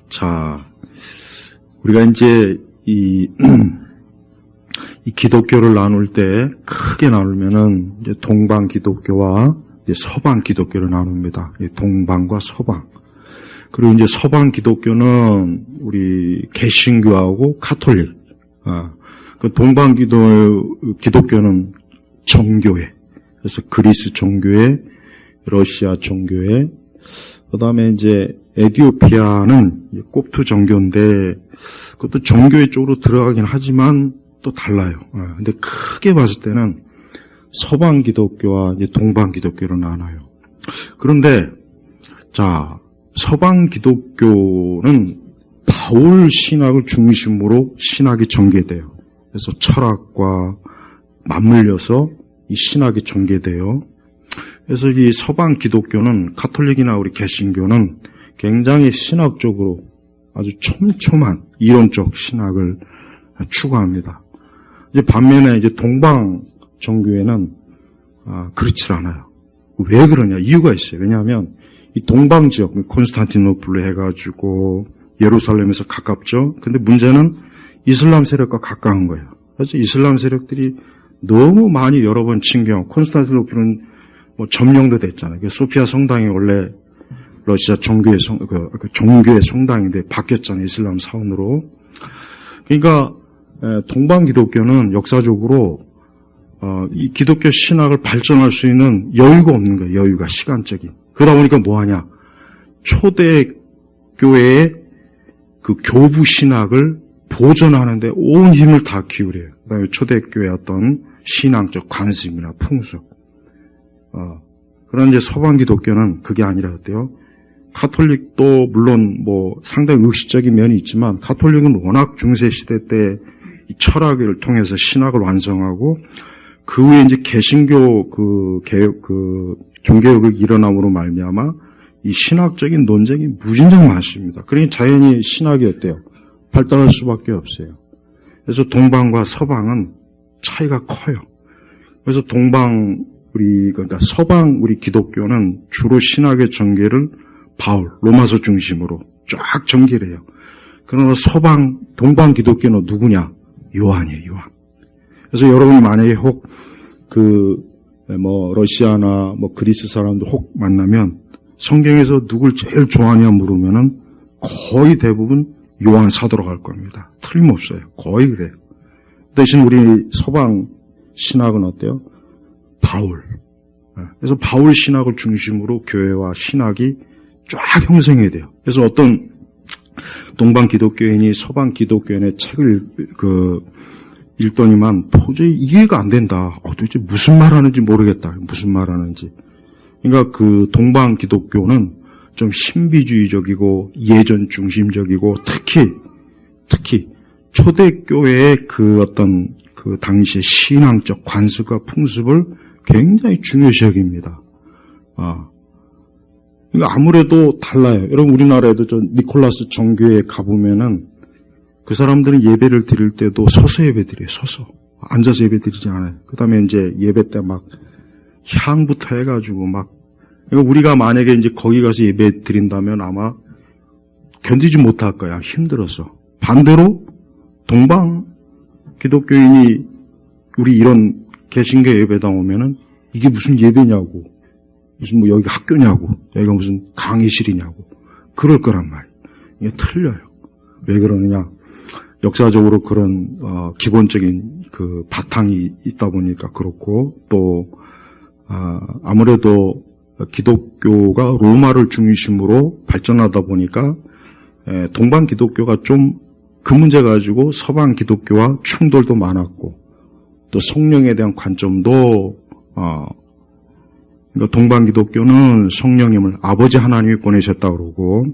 자, 우리가 이제 이 기독교를 나눌 때 크게 나누면은 이제 동방 기독교와 이제 서방 기독교를 나눕니다. 동방과 서방. 그리고 이제 서방 기독교는 우리 개신교하고 가톨릭. 그 동방 기독교는 정교회. 그래서 그리스 정교회, 러시아 정교회. 그다음에 이제 에티오피아는 꼽투 정교인데 그것도 정교회 쪽으로 들어가긴 하지만 또 달라요. 근데 크게 봤을 때는 서방 기독교와 이제 동방 기독교로 나눠요. 그런데 자, 서방 기독교는 바울 신학을 중심으로 신학이 전개돼요. 그래서 철학과 맞물려서 이 신학이 전개돼요. 그래서 이 서방 기독교는 가톨릭이나 우리 개신교는 굉장히 신학적으로 아주 촘촘한 이론적 신학을 추구합니다. 이제 반면에 이제 동방 정교회는 그렇지 않아요. 왜 그러냐? 이유가 있어요. 왜냐하면 이 동방 지역, 콘스탄티노플로 해가지고 예루살렘에서 가깝죠. 근데 문제는 이슬람 세력과 가까운 거예요. 그래서 이슬람 세력들이 너무 많이 여러 번 침경, 콘스탄티노플은 뭐 점령도 됐잖아요. 소피아 성당이 원래 러시아 종교의 성당인데 바뀌었잖아요. 이슬람 사원으로. 그러니까 동방 기독교는 역사적으로 이 기독교 신학을 발전할 수 있는 여유가 없는 거예요. 여유가 시간적인. 그러다 보니까 뭐 하냐? 초대교회의 그 교부 신학을 보존하는데 온 힘을 다 기울여요. 그다음에 초대교회의 어떤 신앙적 관습이나 풍습. 그런 이제 서방 기독교는 그게 아니라 어때요? 가톨릭도 물론 뭐 상당히 의식적인 면이 있지만 가톨릭은 워낙 중세 시대 때 이 철학을 통해서 신학을 완성하고 그 후에 이제 개신교 종교개혁이 일어남으로 말미암아 이 신학적인 논쟁이 무진장 많습니다. 그러니 자연히 신학이 어때요? 발달할 수밖에 없어요. 그래서 동방과 서방은 차이가 커요. 그래서 그러니까 서방 우리 기독교는 주로 신학의 전개를 바울, 로마서 중심으로 쫙 전개를 해요. 그러나 동방 기독교는 누구냐? 요한이에요, 요한. 그래서 여러분이 만약에 혹 러시아나 그리스 사람들 혹 만나면 성경에서 누굴 제일 좋아하냐 물으면은 거의 대부분 요한 사도라고 할 겁니다. 틀림없어요. 거의 그래요. 대신 우리 서방 신학은 어때요? 바울. 그래서 바울 신학을 중심으로 교회와 신학이 쫙 형성해야 돼요. 그래서 어떤 동방 기독교인이 서방 기독교인의 책을 읽더니만 도저히 이해가 안 된다. 도대체 무슨 말 하는지 모르겠다. 무슨 말 하는지. 그러니까 그 동방 기독교는 좀 신비주의적이고 예전 중심적이고 특히 초대교회의 어떤 당시의 신앙적 관습과 풍습을 굉장히 중요시 여깁니다. 그러니까 아무래도 달라요. 여러분 우리나라에도 니콜라스 정교회에 가보면은 그 사람들은 예배를 드릴 때도 서서 예배 드려요. 서서. 앉아서 예배 드리지 않아요. 그 다음에 이제 예배 때 막 향부터 해가지고 그러니까 우리가 만약에 이제 거기 가서 예배 드린다면 아마 견디지 못할 거야. 힘들어서. 반대로 동방 기독교인이 우리 이런 개신교 예배당 오면은 이게 무슨 예배냐고. 무슨 여기가 학교냐고. 여기가 무슨 강의실이냐고. 그럴 거란 말이에요. 이게 틀려요. 왜 그러느냐. 역사적으로 그런 기본적인 바탕이 있다 보니까 그렇고 또 아무래도 기독교가 로마를 중심으로 발전하다 보니까 동방 기독교가 좀 그 문제 가지고 서방 기독교와 충돌도 많았고 또 성령에 대한 관점도 그러니까 동방 기독교는 성령님을 아버지 하나님이 보내셨다고 그러고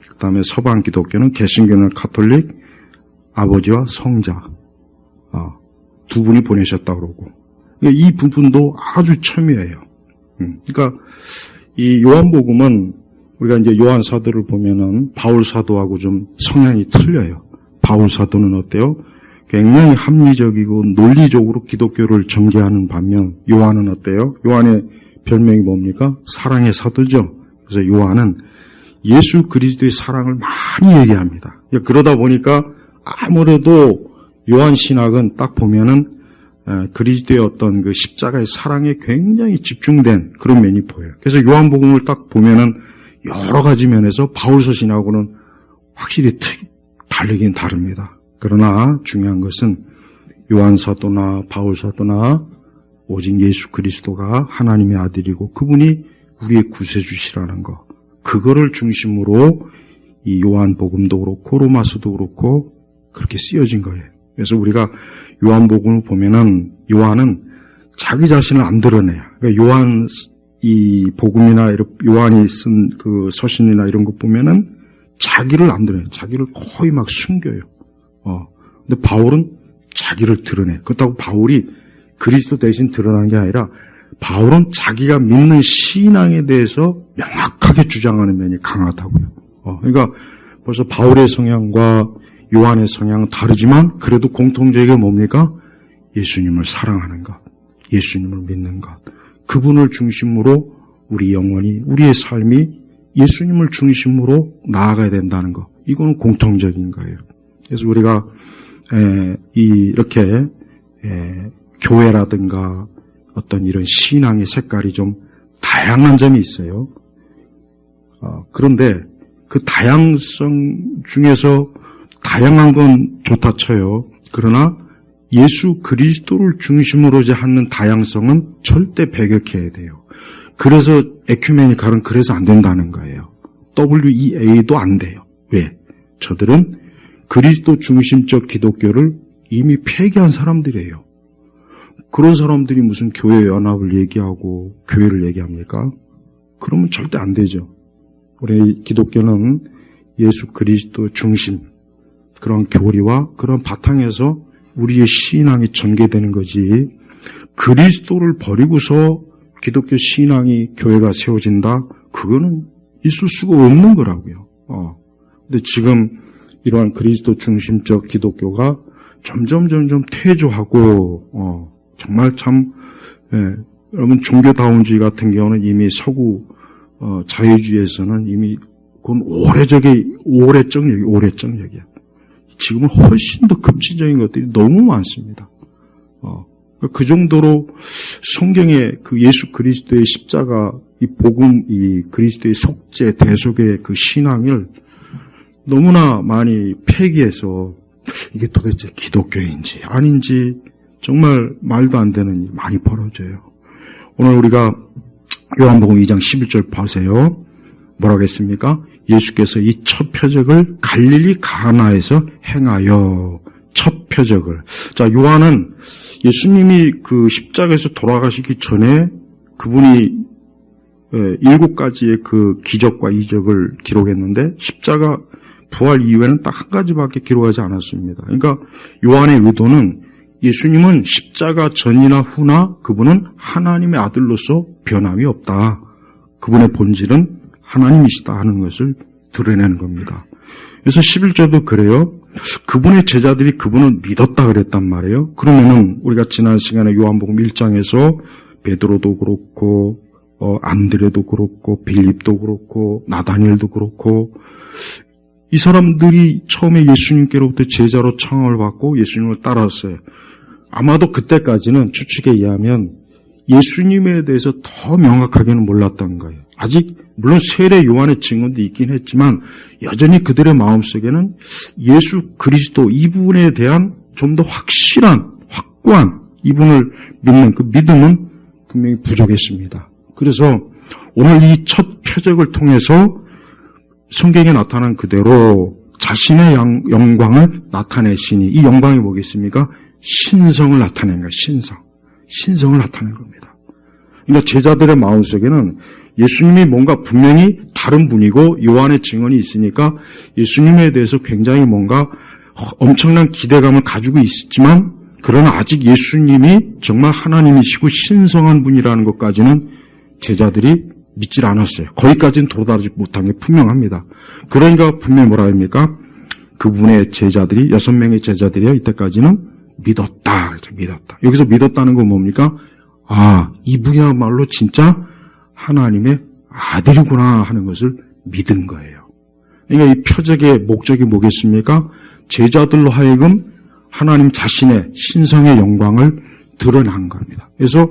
그다음에 서방 기독교는 개신교는 가톨릭 아버지와 성자 두 분이 보내셨다고 그러고 이 부분도 아주 첨예해요. 그러니까 이 요한복음은 우리가 이제 요한 사도를 보면은 바울 사도하고 좀 성향이 틀려요. 바울 사도는 어때요? 굉장히 합리적이고 논리적으로 기독교를 전개하는 반면 요한은 어때요? 요한의 별명이 뭡니까? 사랑의 사도죠. 그래서 요한은 예수 그리스도의 사랑을 많이 얘기합니다. 그러다 보니까 아무래도 요한 신학은 딱 보면은 그리스도의 어떤 그 십자가의 사랑에 굉장히 집중된 그런 면이 보여요. 그래서 요한복음을 딱 보면은 여러 가지 면에서 바울서 신학하고는 확실히 다르긴 다릅니다. 그러나 중요한 것은 요한 사도나 바울 사도나 오직 예수 그리스도가 하나님의 아들이고 그분이 우리의 구세주시라는 거, 그거를 중심으로 이 요한복음도 그렇고 로마서도 그렇고 그렇게 쓰여진 거예요. 그래서 우리가 요한복음을 보면은 요한은 자기 자신을 안 드러내요. 그러니까 요한 이 복음이나 요한이 쓴 그 서신이나 이런 거 보면은 자기를 안 드러내요. 자기를 거의 막 숨겨요. 근데 바울은 자기를 드러내. 그렇다고 바울이 그리스도 대신 드러난 게 아니라 바울은 자기가 믿는 신앙에 대해서 명확하게 주장하는 면이 강하다고요. 그러니까 벌써 바울의 성향과 요한의 성향은 다르지만 그래도 공통적인 뭡니까? 예수님을 사랑하는 것, 예수님을 믿는 것, 그분을 중심으로 우리 영혼이, 우리의 삶이 예수님을 중심으로 나아가야 된다는 것, 이거는 공통적인 거예요. 그래서 우리가 이렇게 교회라든가 어떤 이런 신앙의 색깔이 좀 다양한 점이 있어요. 그런데 그 다양성 중에서 다양한 건 좋다 쳐요. 그러나 예수 그리스도를 중심으로 하는 다양성은 절대 배격해야 돼요. 그래서 에큐메니칼은 그래서 안 된다는 거예요. WEA도 안 돼요. 왜? 저들은 그리스도 중심적 기독교를 이미 폐기한 사람들이에요. 그런 사람들이 무슨 교회 연합을 얘기하고 교회를 얘기합니까? 그러면 절대 안 되죠. 우리 기독교는 예수 그리스도 중심, 그런 교리와 그런 바탕에서 우리의 신앙이 전개되는 거지, 그리스도를 버리고서 기독교 신앙이 교회가 세워진다? 그거는 있을 수가 없는 거라고요. 근데 지금 이러한 그리스도 중심적 기독교가 점점 퇴조하고, 정말 참, 여러분 종교다운주의 같은 경우는 이미 서구 자유주의에서는 이미 그건 오래적 얘기야. 지금은 훨씬 더 급진적인 것들이 너무 많습니다. 그 정도로 성경의 그 예수 그리스도의 십자가, 이 복음, 이 그리스도의 속죄, 대속의 그 신앙을 너무나 많이 폐기해서 이게 도대체 기독교인지 아닌지 정말 말도 안 되는 일이 많이 벌어져요. 오늘 우리가 요한복음 2장 11절 보세요. 뭐라고 했습니까? 예수께서 이 첫 표적을 갈릴리 가나에서 행하여, 첫 표적을. 자, 요한은 예수님이 그 십자가에서 돌아가시기 전에 그분이 7가지의 그 기적과 이적을 기록했는데 십자가 부활 이후에는 딱 한 가지밖에 기록하지 않았습니다. 그러니까 요한의 의도는 예수님은 십자가 전이나 후나 그분은 하나님의 아들로서 변함이 없다. 그분의 본질은 하나님이시다 하는 것을 드러내는 겁니다. 그래서 11절도 그래요. 그분의 제자들이 그분을 믿었다 그랬단 말이에요. 그러면은 우리가 지난 시간에 요한복음 1장에서 베드로도 그렇고 안드레도 그렇고 빌립도 그렇고 나다니엘도 그렇고 이 사람들이 처음에 예수님께로부터 제자로 청함을 받고 예수님을 따랐어요. 아마도 그때까지는 추측에 의하면 예수님에 대해서 더 명확하게는 몰랐던 거예요. 아직 물론 세례 요한의 증언도 있긴 했지만 여전히 그들의 마음속에는 예수 그리스도 이분에 대한 좀 더 확실한 확고한 이분을 믿는 그 믿음은 분명히 부족했습니다. 그래서 오늘 이 첫 표적을 통해서 성경에 나타난 그대로 자신의 영광을 나타내시니, 이 영광이 뭐겠습니까? 신성을 나타낸 거예요. 신성을 나타낸 겁니다. 그러니까 제자들의 마음속에는 예수님이 뭔가 분명히 다른 분이고 요한의 증언이 있으니까 예수님에 대해서 굉장히 뭔가 엄청난 기대감을 가지고 있지만, 그러나 아직 예수님이 정말 하나님이시고 신성한 분이라는 것까지는 제자들이 믿질 않았어요. 거기까지는 도달하지 못한 게 분명합니다. 그러니까 분명히 뭐라 합니까? 그분의 제자들이, 6명의 제자들이요, 이때까지는 믿었다. 여기서 믿었다는 건 뭡니까? 아, 이분이야말로 진짜 하나님의 아들이구나 하는 것을 믿은 거예요. 그러니까 이 표적의 목적이 뭐겠습니까? 제자들로 하여금 하나님 자신의 신성의 영광을 드러난 겁니다. 그래서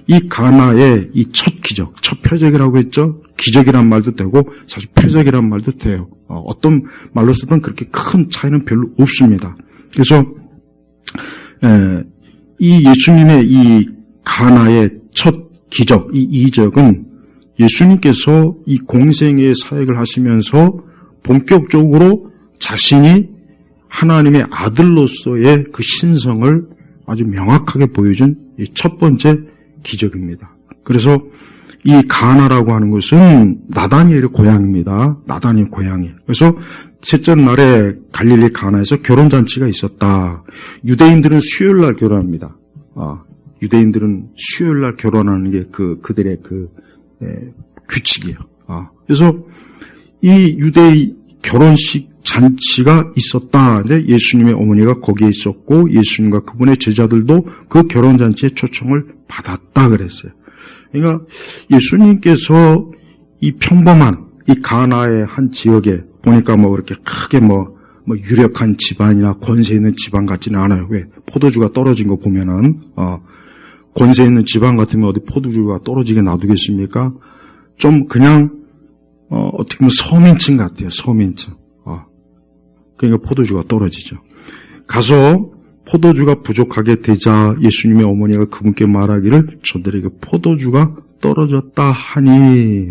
이 가나의 이 첫 기적, 첫 표적이라고 했죠. 기적이란 말도 되고 사실 표적이란 말도 돼요. 어떤 말로 쓰든 그렇게 큰 차이는 별로 없습니다. 그래서 이 예수님의 이 가나의 첫 기적, 이 이적은 예수님께서 이 공생애의 사역을 하시면서 본격적으로 자신이 하나님의 아들로서의 그 신성을 아주 명확하게 보여준 이 첫 번째 기적입니다. 그래서 이 가나라고 하는 것은 나다니엘의 고향입니다. 나다니엘 고향이. 그래서 셋째 날에 갈릴리 가나에서 결혼잔치가 있었다. 유대인들은 수요일날 결혼합니다. 유대인들은 수요일날 결혼하는 게 그들의 규칙이에요. 그래서 이 유대의 결혼식 잔치가 있었다. 근데 예수님의 어머니가 거기에 있었고 예수님과 그분의 제자들도 그 결혼잔치에 초청을 받았다 그랬어요. 그러니까 예수님께서 이 평범한 이 가나의 한 지역에 보니까 뭐 그렇게 크게 뭐 유력한 집안이나 권세 있는 집안 같지는 않아요. 왜? 포도주가 떨어진 거 보면은 권세 있는 집안 같으면 어디 포도주가 떨어지게 놔두겠습니까? 좀 그냥 어떻게 보면 서민층 같아요. 서민층. 그러니까 포도주가 떨어지죠. 가서 포도주가 부족하게 되자 예수님의 어머니가 그분께 말하기를 저들에게 포도주가 떨어졌다 하니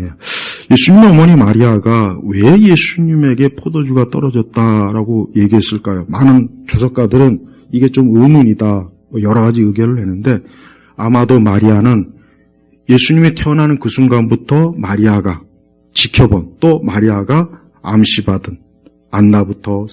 예수님의 어머니 마리아가 왜 예수님에게 포도주가 떨어졌다라고 얘기했을까요? 많은 주석가들은 이게 좀 의문이다. 여러 가지 의견을 했는데 아마도 마리아는 예수님이 태어나는 그 순간부터 마리아가 지켜본 또 마리아가 암시받은 안나부터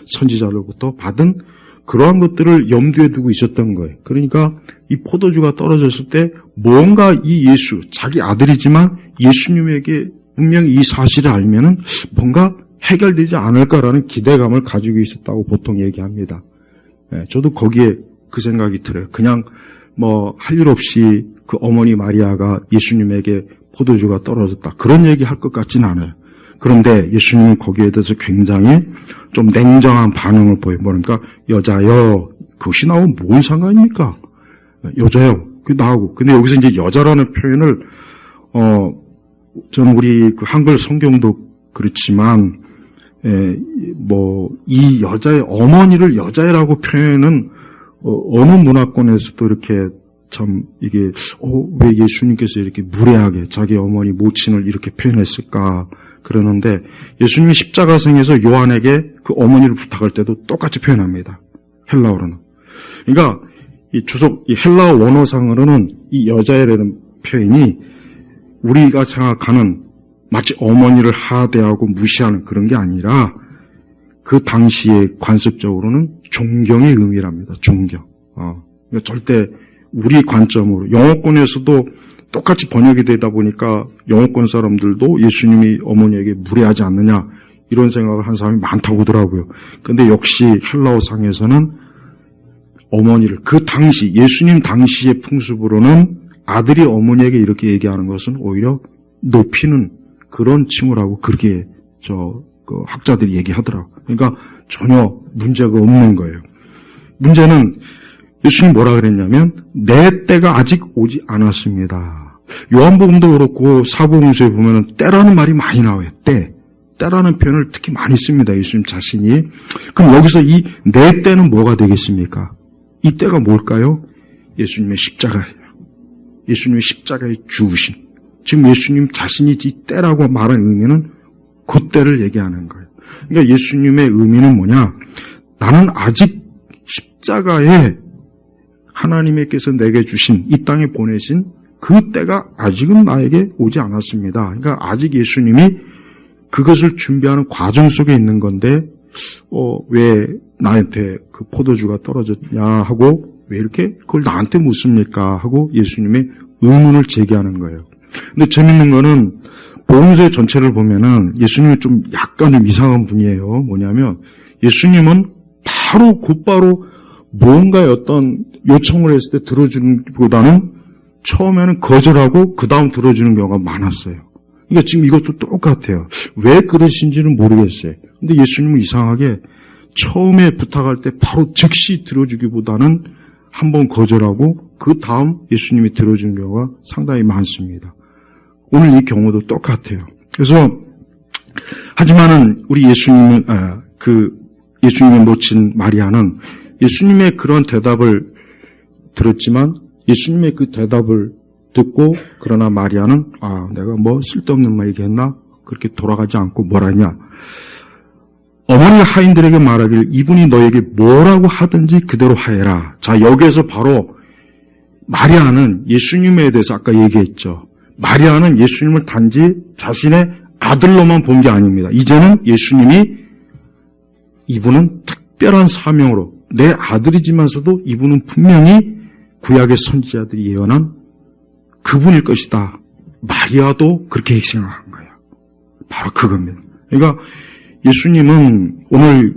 선지자들부터 받은 그러한 것들을 염두에 두고 있었던 거예요. 그러니까 이 포도주가 떨어졌을 때 뭔가 이 예수, 자기 아들이지만 예수님에게 분명히 이 사실을 알면은 뭔가 해결되지 않을까라는 기대감을 가지고 있었다고 보통 얘기합니다. 저도 거기에 그 생각이 들어요. 그냥 할 일 없이 그 어머니 마리아가 예수님에게 포도주가 떨어졌다. 그런 얘기 할 것 같지는 않아요. 그런데 예수님은 거기에 대해서 굉장히 좀 냉정한 반응을 보여요. 그러니까 여자여, 그것이 나오면 뭔 상관입니까? 여자요. 그게 나오고. 근데 여기서 이제 여자라는 표현을 저는 우리 그 한글 성경도 그렇지만 이 여자의 어머니를 여자라고 표현은 어느 문화권에서도 이렇게 참 이게 왜 예수님께서 이렇게 무례하게 자기 어머니 모친을 이렇게 표현했을까 그러는데 예수님이 십자가상에서 요한에게 그 어머니를 부탁할 때도 똑같이 표현합니다. 헬라어로는. 그러니까 이 헬라어 원어상으로는 이 여자애라는 표현이 우리가 생각하는 마치 어머니를 하대하고 무시하는 그런 게 아니라 그 당시에 관습적으로는 존경의 의미랍니다. 존경. 그러니까 절대 우리 관점으로 영어권에서도 똑같이 번역이 되다 보니까 영어권 사람들도 예수님이 어머니에게 무례하지 않느냐 이런 생각을 한 사람이 많다고 하더라고요. 그런데 역시 헬라어상에서는 어머니를 그 당시 예수님 당시의 풍습으로는 아들이 어머니에게 이렇게 얘기하는 것은 오히려 높이는 그런 칭호라고 그렇게 학자들이 얘기하더라고요. 그러니까 전혀 문제가 없는 거예요. 문제는 예수님 뭐라 그랬냐면 내 때가 아직 오지 않았습니다. 요한복음도 그렇고 사복음서에 보면 때라는 말이 많이 나와요. 때라는 표현을 특히 많이 씁니다. 예수님 자신이. 그럼 여기서 이 내 때는 뭐가 되겠습니까? 이 때가 뭘까요? 예수님의 십자가예요. 예수님의 십자가의 죽으심. 지금 예수님 자신이 이 때라고 말한 의미는 그 때를 얘기하는 거예요. 그러니까 예수님의 의미는 뭐냐? 나는 아직 십자가에 하나님께서 내게 주신 이 땅에 보내신 그 때가 아직은 나에게 오지 않았습니다. 그러니까 아직 예수님이 그것을 준비하는 과정 속에 있는 건데 왜 나한테 그 포도주가 떨어졌냐 하고 왜 이렇게 그걸 나한테 묻습니까 하고 예수님의 의문을 제기하는 거예요. 근데 재밌는 거는 복음서의 전체를 보면은 예수님이 좀 약간 좀 이상한 분이에요. 뭐냐면 예수님은 곧바로 뭔가의 어떤 요청을 했을 때 들어주는 것보다는 처음에는 거절하고 그 다음 들어주는 경우가 많았어요. 그러니까 지금 이것도 똑같아요. 왜 그러신지는 모르겠어요. 근데 예수님은 이상하게 처음에 부탁할 때 바로 즉시 들어주기보다는 한번 거절하고 그 다음 예수님이 들어주는 경우가 상당히 많습니다. 오늘 이 경우도 똑같아요. 그래서 하지만은 우리 예수님은 예수님의 모친 마리아는 예수님의 그런 대답을 들었지만 예수님의 그 대답을 듣고 그러나 마리아는 내가 뭐 쓸데없는 말 얘기했나? 그렇게 돌아가지 않고 뭐라 했냐? 어머니가 하인들에게 말하길 이분이 너에게 뭐라고 하든지 그대로 하여라. 자, 여기에서 바로 마리아는 예수님에 대해서 아까 얘기했죠. 마리아는 예수님을 단지 자신의 아들로만 본 게 아닙니다. 이제는 예수님이 이분은 특별한 사명으로 내 아들이지만서도 이분은 분명히 구약의 선지자들이 예언한 그분일 것이다. 마리아도 그렇게 생각한 거예요. 바로 그겁니다. 그러니까 예수님은 오늘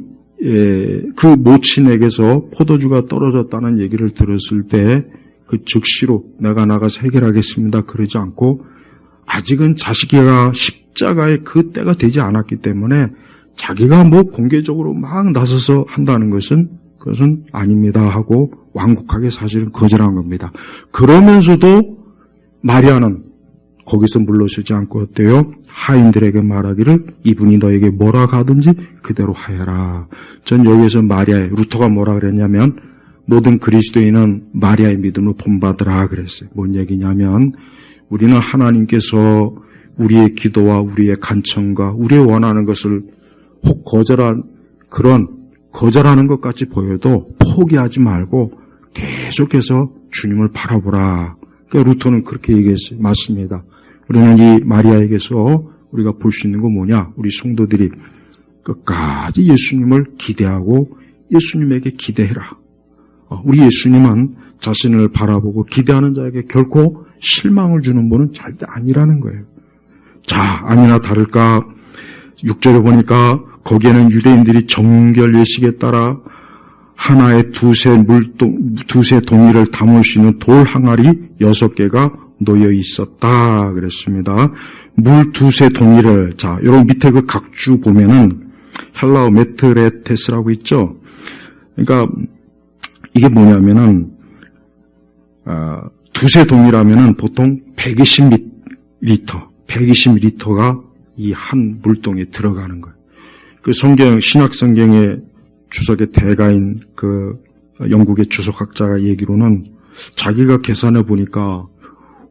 그 모친에게서 포도주가 떨어졌다는 얘기를 들었을 때 그 즉시로 내가 나가서 해결하겠습니다. 그러지 않고 아직은 자식이가 십자가의 그 때가 되지 않았기 때문에 자기가 뭐 공개적으로 막 나서서 한다는 그것은 아닙니다 하고 완곡하게 사실은 거절한 겁니다. 그러면서도 마리아는 거기서 물러서지 않고 어때요? 하인들에게 말하기를 이분이 너에게 뭐라 하든지 그대로 하여라. 전 여기에서 마리아의 루터가 뭐라 그랬냐면 모든 그리스도인은 마리아의 믿음을 본받으라 그랬어요. 뭔 얘기냐면 우리는 하나님께서 우리의 기도와 우리의 간청과 우리의 원하는 것을 혹 거절하는 것 같이 보여도 포기하지 말고 계속해서 주님을 바라보라. 그러니까 루터는 그렇게 얘기했어요. 맞습니다. 우리는 이 마리아에게서 우리가 볼 수 있는 건 뭐냐? 우리 성도들이 끝까지 예수님을 기대하고 예수님에게 기대해라. 우리 예수님은 자신을 바라보고 기대하는 자에게 결코 실망을 주는 분은 절대 아니라는 거예요. 자, 아니나 다를까 6절에 보니까 거기에는 유대인들이 정결 예식에 따라 하나에 두세 동이를 담을 수 있는 돌 항아리 6개가 놓여 있었다 그랬습니다. 물 두세 동이를, 자, 여러분 밑에 그 각주 보면은 헬라어 메트레테스라고 있죠. 그러니까 이게 뭐냐면은 두세 동이라면은 보통 120리터가 이 한 물동에 들어가는 거예요. 그 신약 성경의 주석의 대가인 그 영국의 주석학자가 얘기로는 자기가 계산해 보니까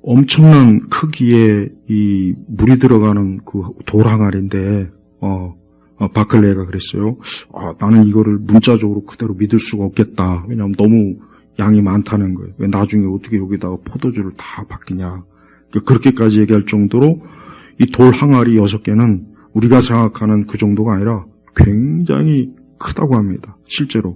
엄청난 크기의 이 물이 들어가는 그 돌 항아리인데, 바클레이가 그랬어요. 나는 이거를 문자적으로 그대로 믿을 수가 없겠다. 왜냐하면 너무 양이 많다는 거예요. 왜 나중에 어떻게 여기다가 포도주를 다 바뀌냐. 그렇게까지 얘기할 정도로 이 돌 항아리 6개는 우리가 생각하는 그 정도가 아니라 굉장히 크다고 합니다. 실제로.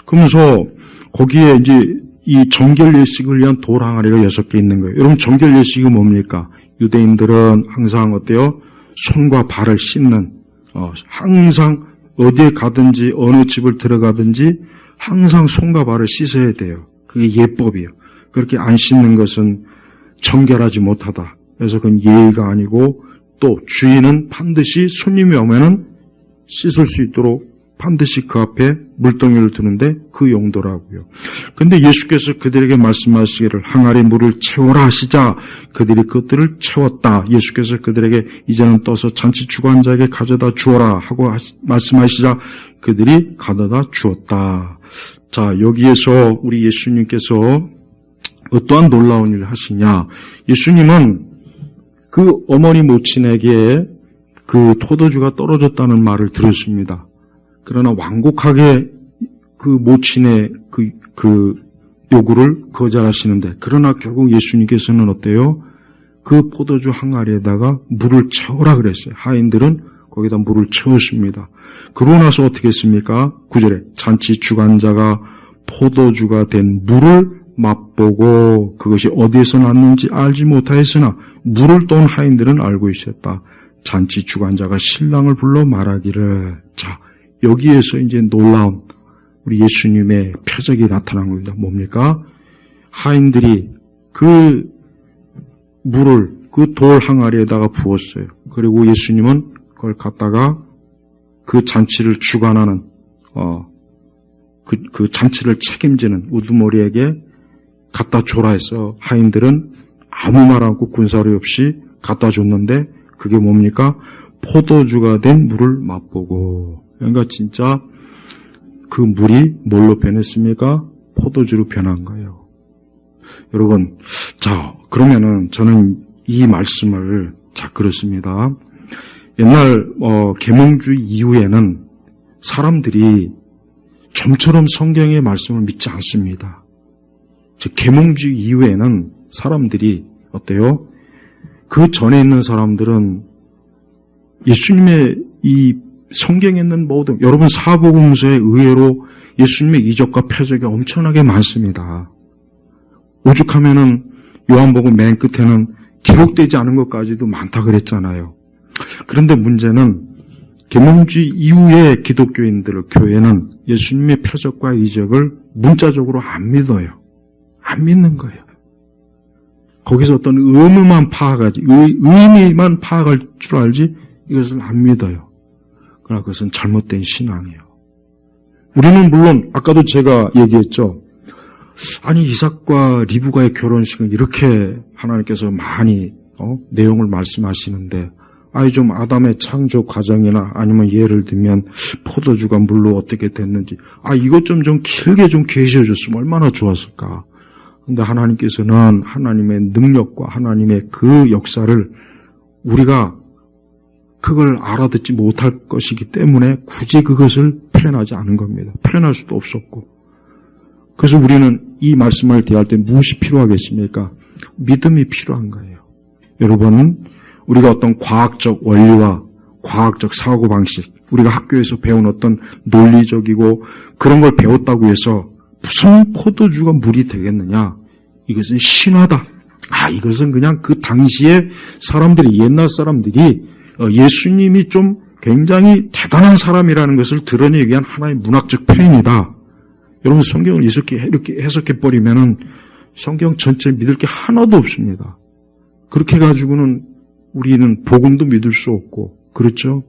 그러면서 거기에 이제 이 정결 예식을 위한 돌 항아리가 6개 있는 거예요. 여러분 정결 예식이 뭡니까? 유대인들은 항상 어때요? 손과 발을 씻는, 항상 어디에 가든지 어느 집을 들어가든지 항상 손과 발을 씻어야 돼요. 그게 예법이에요. 그렇게 안 씻는 것은 정결하지 못하다. 그래서 그건 예의가 아니고 또 주인은 반드시 손님이 오면은 씻을 수 있도록 반드시 그 앞에 물동이를 두는데 그 용도라고요. 근데 예수께서 그들에게 말씀하시기를 항아리 물을 채우라 하시자 그들이 그것들을 채웠다. 예수께서 그들에게 이제는 떠서 잔치 주관자에게 가져다 주어라 하고 말씀하시자 그들이 가져다 주었다. 자, 여기에서 우리 예수님께서 어떠한 놀라운 일을 하시냐. 예수님은 그 어머니 모친에게 그 포도주가 떨어졌다는 말을 들었습니다. 그러나 완곡하게 그 모친의 그 요구를 거절하시는데, 그러나 결국 예수님께서는 어때요? 그 포도주 항아리에다가 물을 채우라 그랬어요. 하인들은 거기다 물을 채웠습니다. 그러고 나서 어떻게 했습니까? 9절에 잔치 주관자가 포도주가 된 물을 맛보고 그것이 어디에서 났는지 알지 못하였으나 물을 떠온 하인들은 알고 있었다. 잔치 주관자가 신랑을 불러 말하기를. 자, 여기에서 이제 놀라운 우리 예수님의 표적이 나타난 겁니다. 뭡니까? 하인들이 그 물을 그 돌 항아리에다가 부었어요. 그리고 예수님은 그걸 갖다가 그 잔치를 주관하는 그 잔치를 책임지는 우두머리에게 갖다 줘라 해서 하인들은 아무 말 않고 군사리 없이 갖다 줬는데 그게 뭡니까? 포도주가 된 물을 맛보고. 그러니까 진짜 그 물이 뭘로 변했습니까? 포도주로 변한 거예요. 여러분, 자, 그러면은 저는 이 말씀을, 자, 그렇습니다. 옛날, 계몽주의 이후에는 사람들이 좀처럼 성경의 말씀을 믿지 않습니다. 즉, 계몽주의 이후에는 사람들이, 어때요? 그 전에 있는 사람들은 예수님의 이 성경에 있는 모든, 여러분 사복음서에 의외로 예수님의 이적과 표적이 엄청나게 많습니다. 오죽하면은 요한복음 맨 끝에는 기록되지 않은 것까지도 많다 그랬잖아요. 그런데 문제는 계몽주의 이후의 기독교인들, 교회는 예수님의 표적과 이적을 문자적으로 안 믿어요. 안 믿는 거예요. 거기서 어떤 의미만 파악하지, 의미만 파악할 줄 알지 이것을 안 믿어요. 그러나 그것은 잘못된 신앙이에요. 우리는 물론 아까도 제가 얘기했죠. 아니 이삭과 리브가의 결혼식은 이렇게 하나님께서 많이 내용을 말씀하시는데 아니 좀 아담의 창조 과정이나 아니면 예를 들면 포도주가 물로 어떻게 됐는지 이것 좀 길게 좀 계시해 줬으면 얼마나 좋았을까. 근데 하나님께서는 하나님의 능력과 하나님의 그 역사를 우리가 그걸 알아듣지 못할 것이기 때문에 굳이 그것을 표현하지 않은 겁니다. 표현할 수도 없었고. 그래서 우리는 이 말씀을 대할 때 무엇이 필요하겠습니까? 믿음이 필요한 거예요. 여러분, 우리가 어떤 과학적 원리와 과학적 사고방식, 우리가 학교에서 배운 어떤 논리적이고 그런 걸 배웠다고 해서 무슨 포도주가 물이 되겠느냐? 이것은 신화다. 이것은 그냥 그 당시에 사람들이, 옛날 사람들이 예수님이 좀 굉장히 대단한 사람이라는 것을 드러내기 위한 하나의 문학적 표현이다. 여러분 성경을 이렇게 해석해버리면은 성경 전체 믿을 게 하나도 없습니다. 그렇게 해가지고는 우리는 복음도 믿을 수 없고, 그렇죠?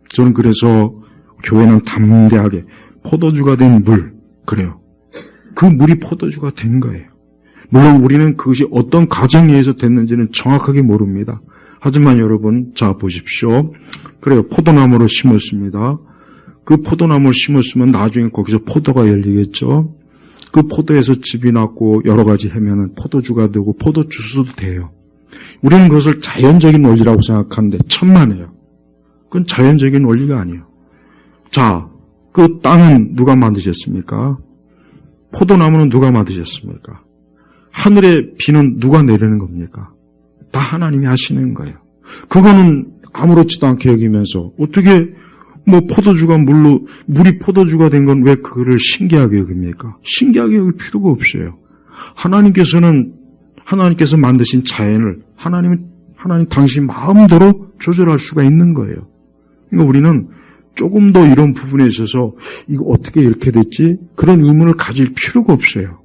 저는 그래서 교회는 담대하게 포도주가 된 물, 그래요. 그 물이 포도주가 된 거예요. 물론 우리는 그것이 어떤 과정에 의해서 됐는지는 정확하게 모릅니다. 하지만 여러분, 자 보십시오. 그래요. 포도나무를 심었습니다. 그 포도나무를 심었으면 나중에 거기서 포도가 열리겠죠. 그 포도에서 즙이 났고 여러 가지 하면은 포도주가 되고 포도주스도 돼요. 우리는 그것을 자연적인 원리라고 생각하는데 천만에요. 그건 자연적인 원리가 아니에요. 자, 그 땅은 누가 만드셨습니까? 포도나무는 누가 만드셨습니까? 하늘의 비는 누가 내리는 겁니까? 다 하나님이 하시는 거예요. 그거는 아무렇지도 않게 여기면서 어떻게 포도주가 물이 포도주가 된 건 왜 그거를 신기하게 여깁니까? 신기하게 여길 필요가 없어요. 하나님께서 만드신 자연을 하나님 당신 마음대로 조절할 수가 있는 거예요. 그러니까 우리는 조금 더 이런 부분에 있어서 이거 어떻게 이렇게 됐지? 그런 의문을 가질 필요가 없어요.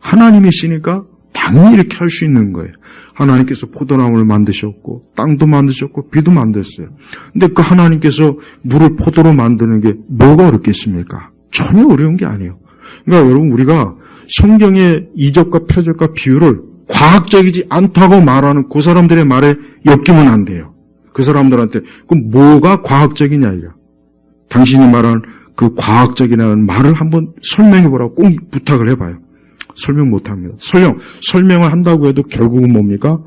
하나님이시니까 당연히 이렇게 할 수 있는 거예요. 하나님께서 포도나무를 만드셨고 땅도 만드셨고 비도 만들었어요. 근데 그 하나님께서 물을 포도로 만드는 게 뭐가 어렵겠습니까? 전혀 어려운 게 아니에요. 그러니까 여러분 우리가 성경의 이적과 표적과 비유를 과학적이지 않다고 말하는 그 사람들의 말에 엮이면 안 돼요. 그 사람들한테 그럼 뭐가 과학적이냐 이거. 당신이 말하는 그 과학적이라는 말을 한번 설명해 보라고 꼭 부탁을 해봐요. 설명 못합니다. 설명을 한다고 해도 결국은 뭡니까?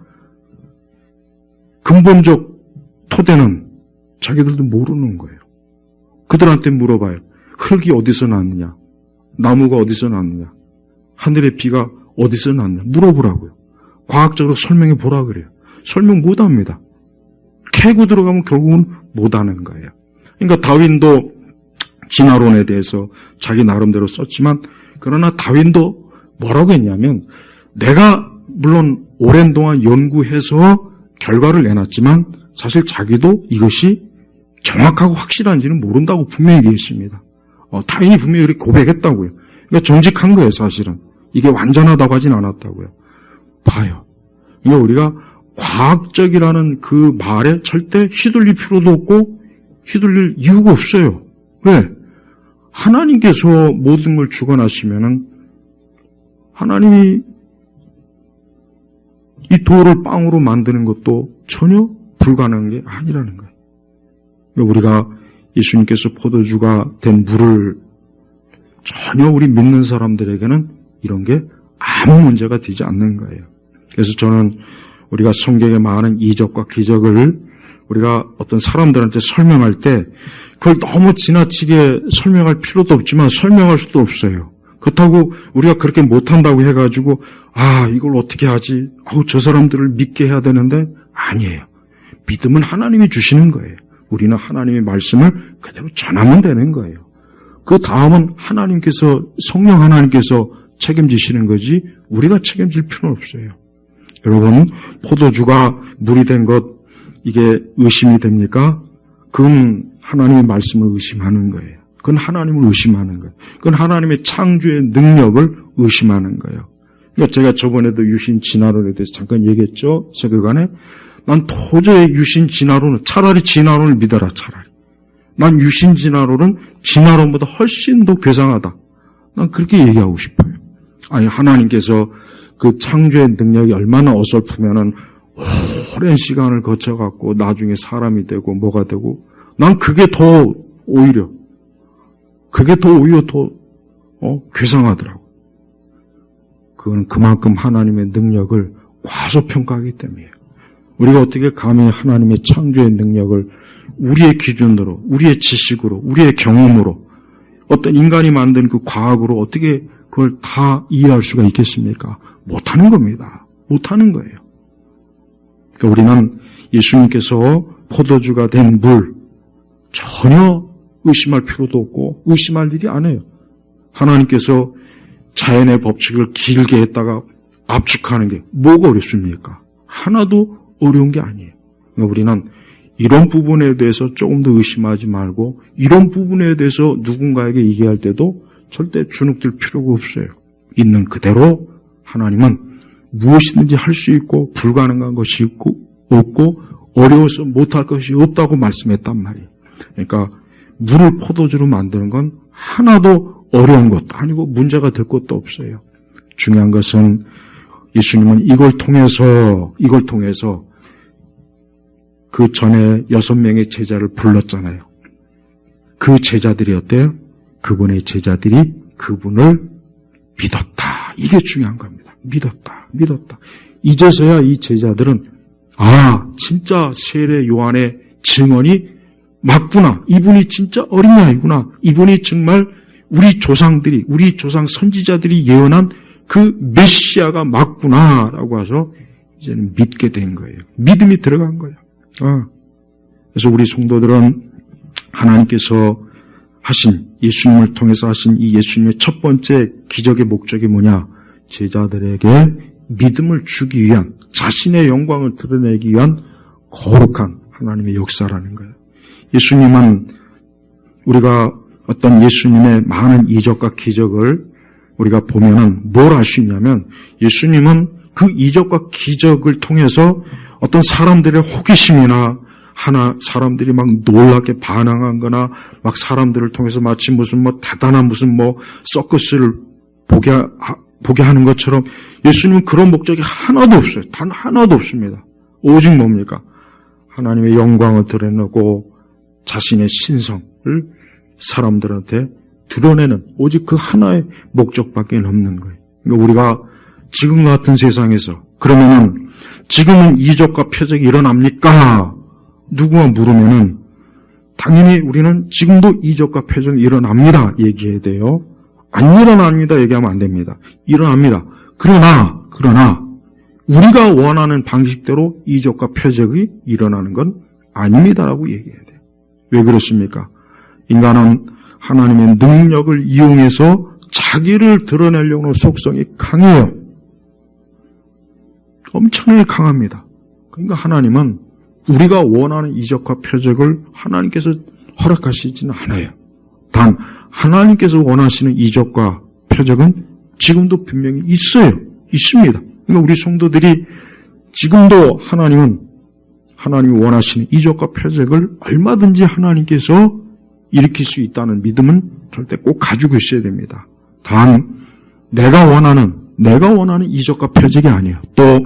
근본적 토대는 자기들도 모르는 거예요. 그들한테 물어봐요. 흙이 어디서 났느냐? 나무가 어디서 났느냐? 하늘의 비가 어디서 났느냐? 물어보라고요. 과학적으로 설명해 보라 그래요. 설명 못합니다. 캐고 들어가면 결국은 못하는 거예요. 그러니까 다윈도 진화론에 대해서 자기 나름대로 썼지만 그러나 다윈도 뭐라고 했냐면 내가 물론 오랜 동안 연구해서 결과를 내놨지만 사실 자기도 이것이 정확하고 확실한지는 모른다고 분명히 얘기했습니다. 다윈이 분명히 이렇게 고백했다고요. 그러니까 정직한 거예요 사실은. 이게 완전하다고 하진 않았다고요. 봐요. 그러니까 우리가 과학적이라는 그 말에 절대 휘둘릴 필요도 없고 휘둘릴 이유가 없어요. 왜? 하나님께서 모든 걸 주관하시면은 하나님이 이 돌을 빵으로 만드는 것도 전혀 불가능한 게 아니라는 거예요. 우리가 예수님께서 포도주가 된 물을 전혀 우리 믿는 사람들에게는 이런 게 아무 문제가 되지 않는 거예요. 그래서 저는 우리가 성경에 많은 이적과 기적을 우리가 어떤 사람들한테 설명할 때 그걸 너무 지나치게 설명할 필요도 없지만 설명할 수도 없어요. 그렇다고 우리가 그렇게 못한다고 해가지고 이걸 어떻게 하지? 저 사람들을 믿게 해야 되는데 아니에요. 믿음은 하나님이 주시는 거예요. 우리는 하나님의 말씀을 그대로 전하면 되는 거예요. 그 다음은 성령 하나님께서 책임지시는 거지 우리가 책임질 필요는 없어요. 여러분, 포도주가 물이 된 것 이게 의심이 됩니까? 그건 하나님의 말씀을 의심하는 거예요. 그건 하나님을 의심하는 거예요. 그건 하나님의 창조의 능력을 의심하는 거예요. 그러니까 제가 저번에도 유신 진화론에 대해서 잠깐 얘기했죠. 세계관에. 난 도저히 유신 진화론은 차라리 진화론을 믿어라. 차라리. 난 유신 진화론은 진화론보다 훨씬 더 괴상하다. 난 그렇게 얘기하고 싶어요. 아니 하나님께서 그 창조의 능력이 얼마나 어설프면은 오랜 시간을 거쳐갖고 나중에 사람이 되고 뭐가 되고 난 그게 더 오히려 더 괴상하더라고. 그건 그만큼 하나님의 능력을 과소평가하기 때문이에요. 우리가 어떻게 감히 하나님의 창조의 능력을 우리의 기준으로, 우리의 지식으로, 우리의 경험으로 어떤 인간이 만든 그 과학으로 어떻게 그걸 다 이해할 수가 있겠습니까? 못하는 겁니다. 못하는 거예요. 그러니까 우리는 예수님께서 포도주가 된 물 전혀 의심할 필요도 없고 의심할 일이 아니에요. 하나님께서 자연의 법칙을 길게 했다가 압축하는 게 뭐가 어렵습니까? 하나도 어려운 게 아니에요. 그러니까 우리는 이런 부분에 대해서 조금 더 의심하지 말고 이런 부분에 대해서 누군가에게 얘기할 때도 절대 주눅들 필요가 없어요. 있는 그대로 하나님은 무엇이든지 할 수 있고 불가능한 것이 없고 어려워서 못할 것이 없다고 말씀했단 말이에요. 그러니까 물을 포도주로 만드는 건 하나도 어려운 것도 아니고 문제가 될 것도 없어요. 중요한 것은 예수님은 이걸 통해서 그 전에 6명의 제자를 불렀잖아요. 그 제자들이 어때요? 그분의 제자들이 그분을 믿었다. 이게 중요한 겁니다. 믿었다. 이제서야 이 제자들은 진짜 세례 요한의 증언이 맞구나. 이분이 진짜 어린아이구나. 이분이 정말 우리 조상 선지자들이 예언한 그 메시아가 맞구나라고 해서 이제는 믿게 된 거예요. 믿음이 들어간 거예요. 그래서 우리 성도들은 하나님께서 예수님을 통해서 하신 이 예수님의 첫 번째 기적의 목적이 뭐냐? 제자들에게 믿음을 주기 위한, 자신의 영광을 드러내기 위한 거룩한 하나님의 역사라는 거예요. 예수님은 우리가 어떤 예수님의 많은 이적과 기적을 우리가 보면은 뭘 알 수 있냐면 예수님은 그 이적과 기적을 통해서 어떤 사람들의 호기심이나 사람들이 막 놀랍게 반항한 거나 막 사람들을 통해서 마치 무슨 대단한 서커스를 보게 하는 것처럼 예수님은 그런 목적이 하나도 없어요. 단 하나도 없습니다. 오직 뭡니까? 하나님의 영광을 드러내고 자신의 신성을 사람들한테 드러내는 오직 그 하나의 목적밖에 없는 거예요. 그러니까 우리가 지금 같은 세상에서 그러면은 지금은 이적과 표적이 일어납니까? 누구가 물으면은 당연히 우리는 지금도 이적과 표적이 일어납니다. 얘기해야 돼요. 안 일어납니다. 얘기하면 안 됩니다. 일어납니다. 그러나 우리가 원하는 방식대로 이적과 표적이 일어나는 건 아닙니다라고 얘기해야 돼요. 왜 그렇습니까? 인간은 하나님의 능력을 이용해서 자기를 드러내려고 하는 속성이 강해요. 엄청나게 강합니다. 그러니까 하나님은 우리가 원하는 이적과 표적을 하나님께서 허락하시지는 않아요. 단 하나님께서 원하시는 이적과 표적은 지금도 분명히 있어요. 있습니다. 그러니까 우리 성도들이 지금도 하나님이 원하시는 이적과 표적을 얼마든지 하나님께서 일으킬 수 있다는 믿음은 절대 꼭 가지고 있어야 됩니다. 단 내가 원하는 이적과 표적이 아니에요. 또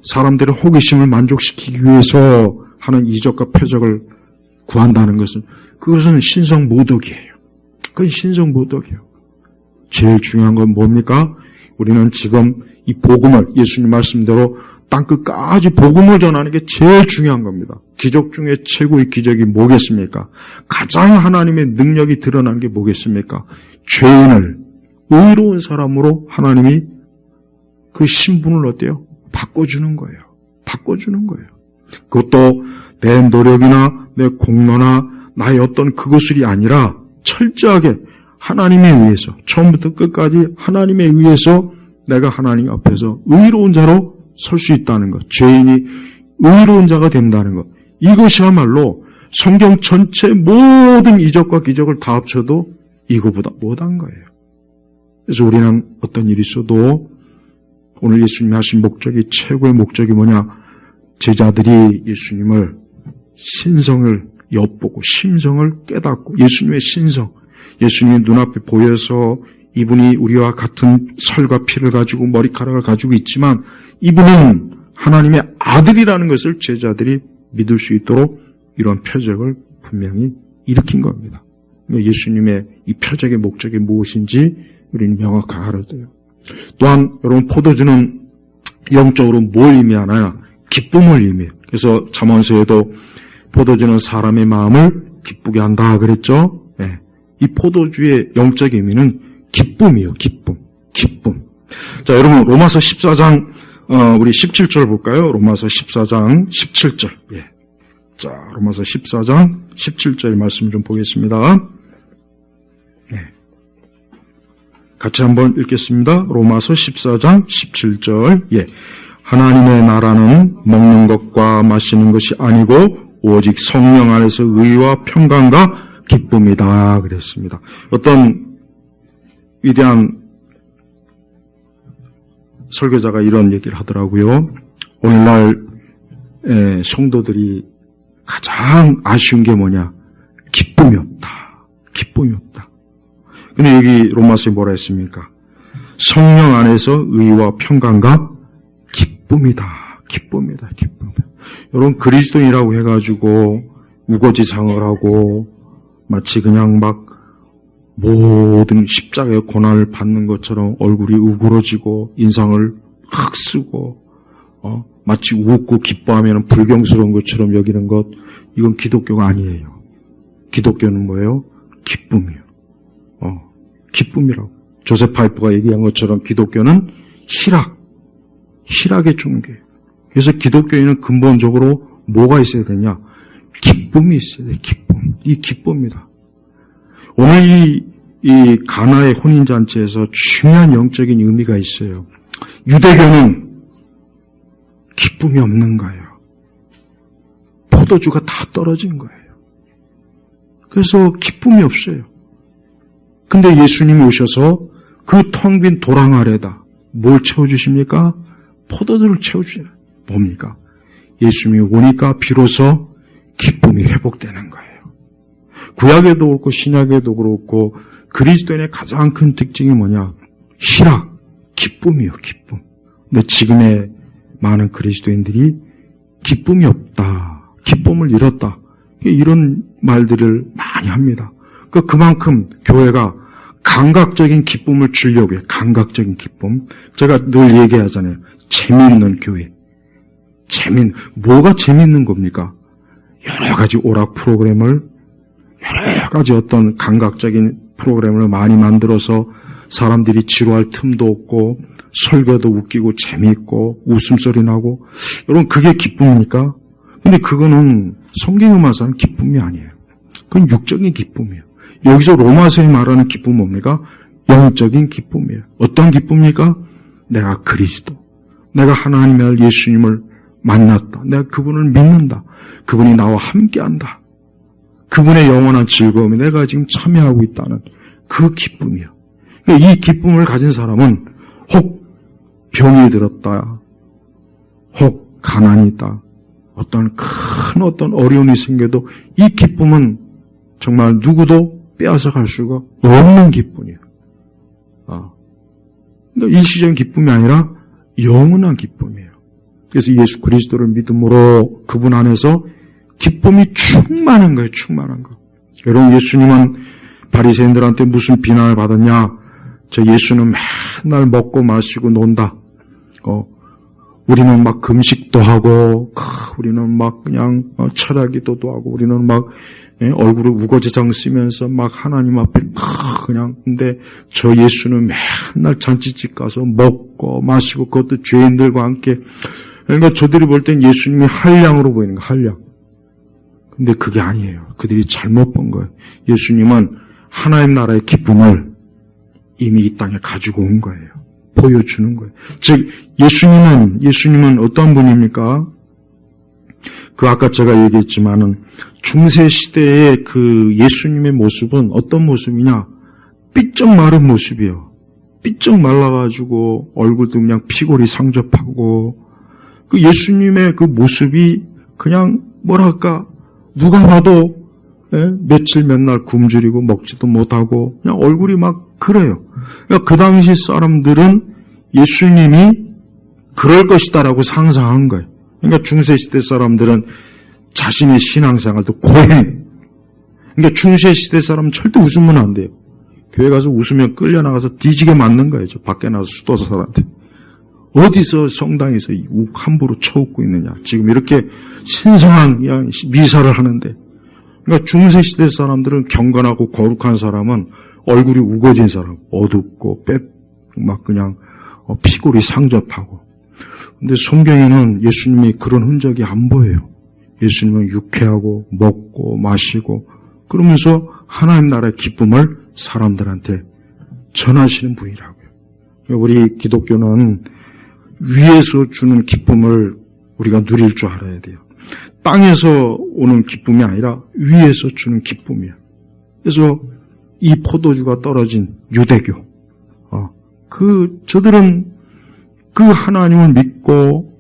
사람들의 호기심을 만족시키기 위해서 하는 이적과 표적을 구한다는 것은 그것은 신성모독이에요. 그건 신성모독이에요. 제일 중요한 건 뭡니까? 우리는 지금 이 복음을 예수님 말씀대로 땅끝까지 복음을 전하는 게 제일 중요한 겁니다. 기적 중에 최고의 기적이 뭐겠습니까? 가장 하나님의 능력이 드러나는 게 뭐겠습니까? 죄인을 의로운 사람으로 하나님이 그 신분을 어때요? 바꿔주는 거예요. 바꿔주는 거예요. 그것도 내 노력이나 내 공로나 나의 어떤 그것이 아니라 철저하게 하나님에 의해서 처음부터 끝까지 하나님에 의해서 내가 하나님 앞에서 의로운 자로 설 수 있다는 것, 죄인이 의로운 자가 된다는 것, 이것이야말로 성경 전체 모든 이적과 기적을 다 합쳐도 이거보다 못한 거예요. 그래서 우리는 어떤 일이 있어도 오늘 예수님이 하신 목적이 최고의 목적이 뭐냐? 제자들이 예수님을 신성을 엿보고 심성을 깨닫고 예수님의 신성, 예수님의 눈앞에 보여서 이분이 우리와 같은 살과 피를 가지고 머리카락을 가지고 있지만 이분은 하나님의 아들이라는 것을 제자들이 믿을 수 있도록 이런 표적을 분명히 일으킨 겁니다. 예수님의 이 표적의 목적이 무엇인지 우리는 명확하게 알아야 돼요. 또한 여러분 포도주는 영적으로 뭘 의미하나요? 기쁨을 의미해요. 그래서 잠언서에도 포도주는 사람의 마음을 기쁘게 한다 그랬죠. 네. 이 포도주의 영적 의미는 기쁨이요. 기쁨. 자, 여러분 로마서 14장 우리 17절 볼까요? 로마서 14장 17절. 예. 자, 로마서 14장 17절 말씀 좀 보겠습니다. 네. 같이 한번 읽겠습니다. 로마서 14장 17절. 예. 하나님의 나라는 먹는 것과 마시는 것이 아니고 오직 성령 안에서 의와 평강과 기쁨이다 그랬습니다. 어떤 위대한 설교자가 이런 얘기를 하더라고요. 오늘날 성도들이 가장 아쉬운 게 뭐냐? 기쁨이 없다. 기쁨이 없다. 근데 여기 로마서에 뭐라 했습니까? 성령 안에서 의와 평강과 기쁨이다. 기쁨이다. 기쁨이다. 여러분 그리스도인이라고 해가지고 우거지상을 하고 마치 그냥 막 모든 십자가의 고난을 받는 것처럼 얼굴이 우그러지고 인상을 확 쓰고 마치 웃고 기뻐하면 불경스러운 것처럼 여기는 것, 이건 기독교가 아니에요. 기독교는 뭐예요? 기쁨이에요. 기쁨이라고. 조셉 파이프가 얘기한 것처럼 기독교는 희락의 종교예요. 그래서 기독교인은 근본적으로 뭐가 있어야 되냐? 기쁨이 있어야 돼요. 기쁨. 이 기쁨이다. 오늘 이 가나의 혼인잔치에서 중요한 영적인 의미가 있어요. 유대교는 기쁨이 없는 거예요. 포도주가 다 떨어진 거예요. 그래서 기쁨이 없어요. 근데 예수님이 오셔서 그 텅 빈 도랑 아래다 뭘 채워주십니까? 포도주를 채워주세요. 뭡니까? 예수님이 오니까 비로소 기쁨이 회복되는 거예요. 구약에도 그렇고 신약에도 그렇고 그리스도인의 가장 큰 특징이 뭐냐? 희락, 기쁨이요, 기쁨. 근데 지금의 많은 그리스도인들이 기쁨이 없다, 기쁨을 잃었다, 이런 말들을 많이 합니다. 그만큼 교회가 감각적인 기쁨을 주려고 해요. 감각적인 기쁨. 제가 늘 얘기하잖아요. 재미있는 교회. 뭐가 재미있는 겁니까? 여러 가지 오락 프로그램을, 여러 가지 어떤 감각적인 프로그램을 많이 만들어서 사람들이 지루할 틈도 없고 설교도 웃기고 재미있고 웃음소리 나고, 여러분 그게 기쁨입니까? 근데 그거는 성경에 말하는 기쁨이 아니에요. 그건 육적인 기쁨이에요. 여기서 로마서에 말하는 기쁨은 뭡니까? 영적인 기쁨이에요. 어떤 기쁨입니까? 내가 그리스도, 내가 하나님의 아들 예수님을 만났다. 내가 그분을 믿는다. 그분이 나와 함께한다. 그분의 영원한 즐거움에 내가 지금 참여하고 있다는 그 기쁨이에요. 이 기쁨을 가진 사람은 혹 병이 들었다, 혹 가난이 있다. 어떤 어려움이 생겨도 이 기쁨은 정말 누구도 빼앗아갈 수가 없는 기쁨이에요. 그러니까 일시적인 기쁨이 아니라 영원한 기쁨이에요. 그래서 예수 그리스도를 믿음으로 그분 안에서 기쁨이 충만한 거예요. 충만한 거. 여러분, 예수님은 바리새인들한테 무슨 비난을 받았냐? 저 예수는 맨날 먹고 마시고 논다. 우리는 막 금식도 하고, 우리는 막 그냥 철야기도도 하고, 우리는 막 얼굴을 우거지장 쓰면서 막 하나님 앞에 그냥. 근데 저 예수는 맨날 잔치집 가서 먹고 마시고, 그것도 죄인들과 함께. 그러니까 저들이 볼 땐 예수님이 한량으로 보이는 거예요. 한량. 근데 그게 아니에요. 그들이 잘못 본 거예요. 예수님은 하나님 나라의 기쁨을 이미 이 땅에 가지고 온 거예요. 보여주는 거예요. 즉 예수님은 어떤 분입니까? 그 아까 제가 얘기했지만은 중세 시대의 그 예수님의 모습은 어떤 모습이냐? 삐쩍 마른 모습이에요. 삐쩍 말라가지고 얼굴도 그냥 피골이 상접하고 그 예수님의 그 모습이 그냥 뭐랄까 누가 봐도 며칠 몇 날 굶주리고 먹지도 못하고 그냥 얼굴이 막 그래요. 그러니까 그 당시 사람들은 예수님이 그럴 것이다라고 상상한 거예요. 그러니까 중세시대 사람들은 자신의 신앙생활도 고행. 그러니까 중세시대 사람은 절대 웃으면 안 돼요. 교회 가서 웃으면 끌려나가서 뒤지게 맞는 거예요. 저 밖에 나가서 수도사들한테. 어디서 성당에서 함부로 쳐웃고 있느냐. 지금 이렇게 신성한 미사를 하는데. 그러니까 중세시대 사람들은 경건하고 거룩한 사람은 얼굴이 우거진 사람, 어둡고 막 그냥 피골이 상접하고. 근데 성경에는 예수님이 그런 흔적이 안 보여요. 예수님은 유쾌하고 먹고 마시고 그러면서 하나님 나라의 기쁨을 사람들한테 전하시는 분이라고요. 우리 기독교는 위에서 주는 기쁨을 우리가 누릴 줄 알아야 돼요. 땅에서 오는 기쁨이 아니라 위에서 주는 기쁨이야. 그래서 이 포도주가 떨어진 유대교, 저들은 그 하나님을 믿고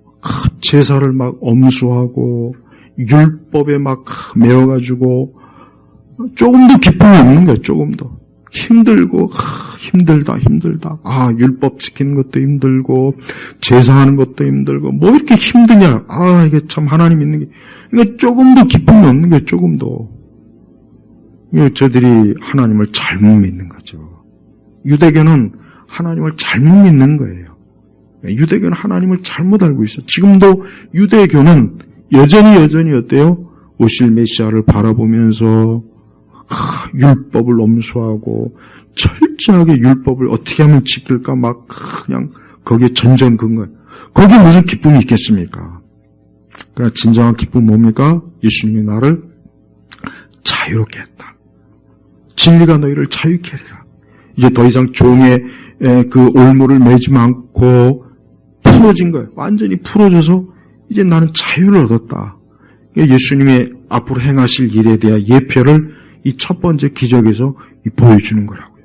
제사를 막 엄수하고 율법에 막 매여가지고 조금도 기쁨이 없는 거예요. 조금도 힘들고 힘들다. 율법 지키는 것도 힘들고 제사하는 것도 힘들고 뭐 이렇게 힘드냐. 이게 참 하나님 믿는 게 그러니까 조금도 기쁨이 없는 거예요. 조금도. 저들이 하나님을 잘못 믿는 거죠. 유대교는 하나님을 잘못 믿는 거예요. 유대교는 하나님을 잘못 알고 있어요. 지금도 유대교는 여전히 어때요? 오실 메시아를 바라보면서 율법을 엄수하고 철저하게 율법을 어떻게 하면 지킬까 막 그냥 거기에 전전긍긍. 거기에 무슨 기쁨이 있겠습니까? 그러니까 진정한 기쁨은 뭡니까? 예수님이 나를 자유롭게 했다. 진리가 너희를 자유케 하리라. 이제 더 이상 종의 그 올무를 매지 않고 풀어진 거예요. 완전히 풀어져서 이제 나는 자유를 얻었다. 예수님이 앞으로 행하실 일에 대한 예표를 이 첫 번째 기적에서 보여주는 거라고요.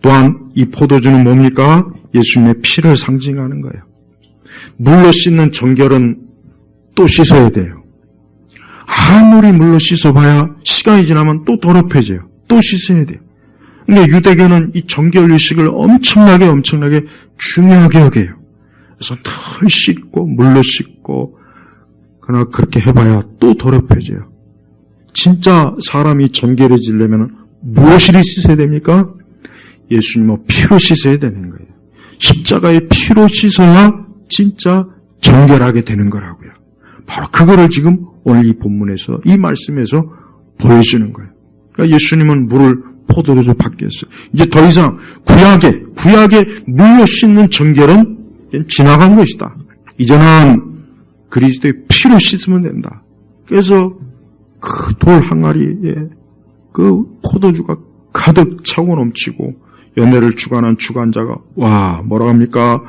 또한 이 포도주는 뭡니까? 예수님의 피를 상징하는 거예요. 물로 씻는 정결은 또 씻어야 돼요. 아무리 물로 씻어봐야 시간이 지나면 또 더럽혀져요. 또 씻어야 돼요. 근데 유대교는 이 정결 의식을 엄청나게 중요하게 여겨요. 그래서 덜 씻고 물로 씻고 그러나 그렇게 해봐야 또 더럽혀져요. 진짜 사람이 정결해지려면 무엇을 씻어야 됩니까? 예수님의 피로 씻어야 되는 거예요. 십자가의 피로 씻어야 진짜 정결하게 되는 거라고요. 바로 그거를 지금 오늘 이 본문에서 이 말씀에서 보여주는 거예요. 그러니까 예수님은 물을 포도주로 바뀌었어요. 이제 더 이상 구약의 물로 씻는 정결은 지나간 것이다. 이제는 그리스도의 피로 씻으면 된다. 그래서 그 돌 항아리에 그 포도주가 가득 차고 넘치고 연회를 주관한 주관자가 뭐라고 합니까?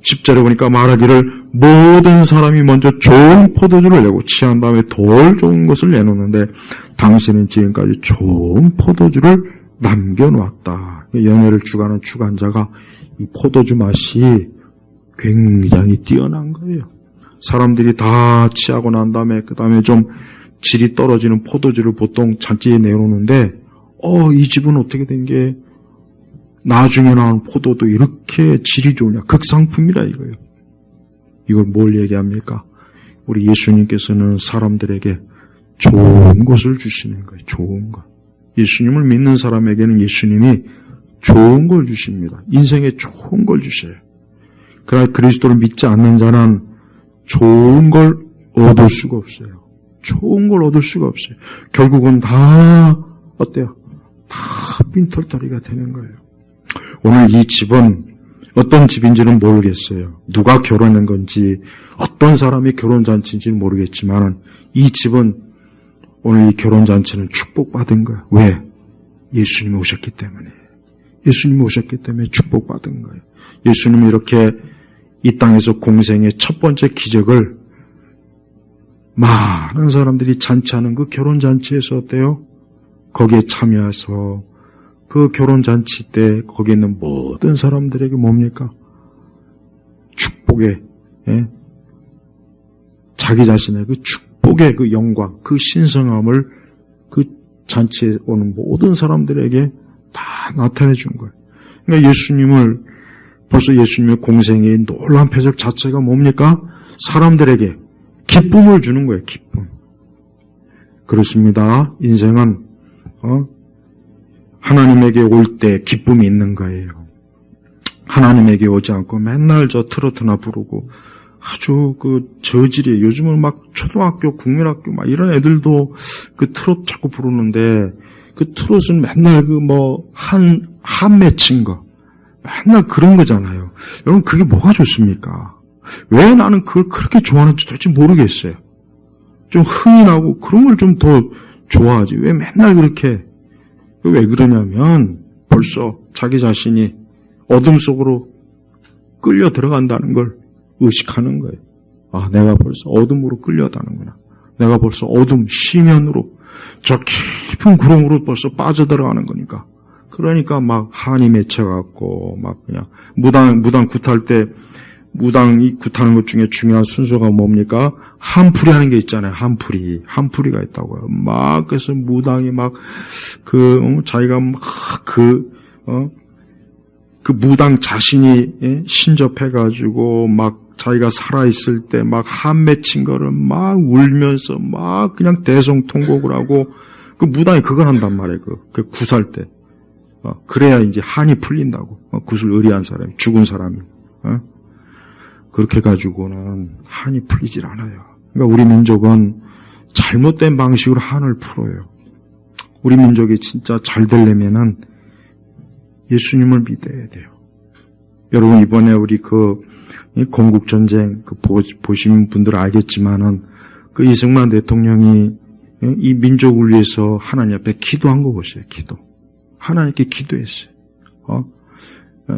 10절에 보니까 말하기를 모든 사람이 먼저 좋은 포도주를 내고 취한 다음에 덜 좋은 것을 내놓는데 당신은 지금까지 좋은 포도주를 남겨놓았다. 연회를 주관한 주관자가 이 포도주 맛이 굉장히 뛰어난 거예요. 사람들이 다 취하고 난 다음에 그 다음에 좀 질이 떨어지는 포도주를 보통 잔치에 내놓는데 이 집은 어떻게 된 게 나중에 나온 포도도 이렇게 질이 좋으냐. 극상품이라 이거예요. 이걸 뭘 얘기합니까? 우리 예수님께서는 사람들에게 좋은 것을 주시는 거예요. 좋은 것. 예수님을 믿는 사람에게는 예수님이 좋은 걸 주십니다. 인생에 좋은 걸 주셔요. 그러나 그리스도를 믿지 않는 자는 좋은 걸 얻을 수가 없어요. 좋은 걸 얻을 수가 없어요. 결국은 다 어때요? 다 빈털터리가 되는 거예요. 오늘 이 집은 어떤 집인지는 모르겠어요. 누가 결혼한 건지 어떤 사람이 결혼잔치인지는 모르겠지만 이 집은 오늘 이 결혼잔치는 축복받은 거예요. 왜? 예수님이 오셨기 때문에. 예수님이 오셨기 때문에 축복받은 거예요. 예수님이 이렇게 이 땅에서 공생의 첫 번째 기적을 많은 사람들이 잔치하는 그 결혼잔치에서 어때요? 거기에 참여해서 그 결혼잔치 때 거기에 있는 모든 사람들에게 뭡니까? 축복의 자기 자신의 그 축복의 그 영광, 그 신성함을 그 잔치에 오는 모든 사람들에게 다 나타내 준 거예요. 그러니까 벌써 예수님의 공생의 놀라운 표적 자체가 뭡니까? 사람들에게 기쁨을 주는 거예요. 기쁨. 그렇습니다. 인생은 하나님에게 올 때 기쁨이 있는 거예요. 하나님에게 오지 않고 맨날 저 트로트나 부르고 아주 그 저질이에요. 요즘은 막 초등학교, 국민학교 막 이런 애들도 그 트로트 자꾸 부르는데 그 트로트는 맨날 그 한 맺힌 거 맨날 그런 거잖아요. 여러분 그게 뭐가 좋습니까? 왜 나는 그걸 그렇게 좋아하는지 도대체 모르겠어요. 좀 흥이 나고 그런 걸 좀 더 좋아하지. 왜 맨날 그렇게 왜 그러냐면 벌써 자기 자신이 어둠 속으로 끌려 들어간다는 걸 의식하는 거예요. 아, 내가 벌써 어둠으로 끌려가는구나. 내가 벌써 어둠, 심연으로 저 깊은 구렁으로 벌써 빠져들어가는 거니까. 그러니까 막 한이 맺혀갖고 막 그냥 무당 굿할 때 무당이 굿하는 것 중에 중요한 순서가 뭡니까? 한풀이 하는 게 있잖아요. 한풀이가 있다고요. 막 그래서 무당이 막 자기가 막 그 무당 자신이 신접해가지고 막 자기가 살아있을 때 막 한 맺힌 거를 막 울면서 막 그냥 대성통곡을 하고 그 무당이 그걸 한단 말이에요. 그 굿할 때. 그래야 이제 한이 풀린다고. 굿을 의리한 사람이, 죽은 사람이. 그렇게 가지고는 한이 풀리질 않아요. 그러니까 우리 민족은 잘못된 방식으로 한을 풀어요. 우리 민족이 진짜 잘 되려면은 예수님을 믿어야 돼요. 여러분 이번에 우리 건국전쟁 보신 분들은 알겠지만은 그 이승만 대통령이 이 민족을 위해서 하나님 앞에 기도한 거 보세요. 기도. 하나님께 기도했어요.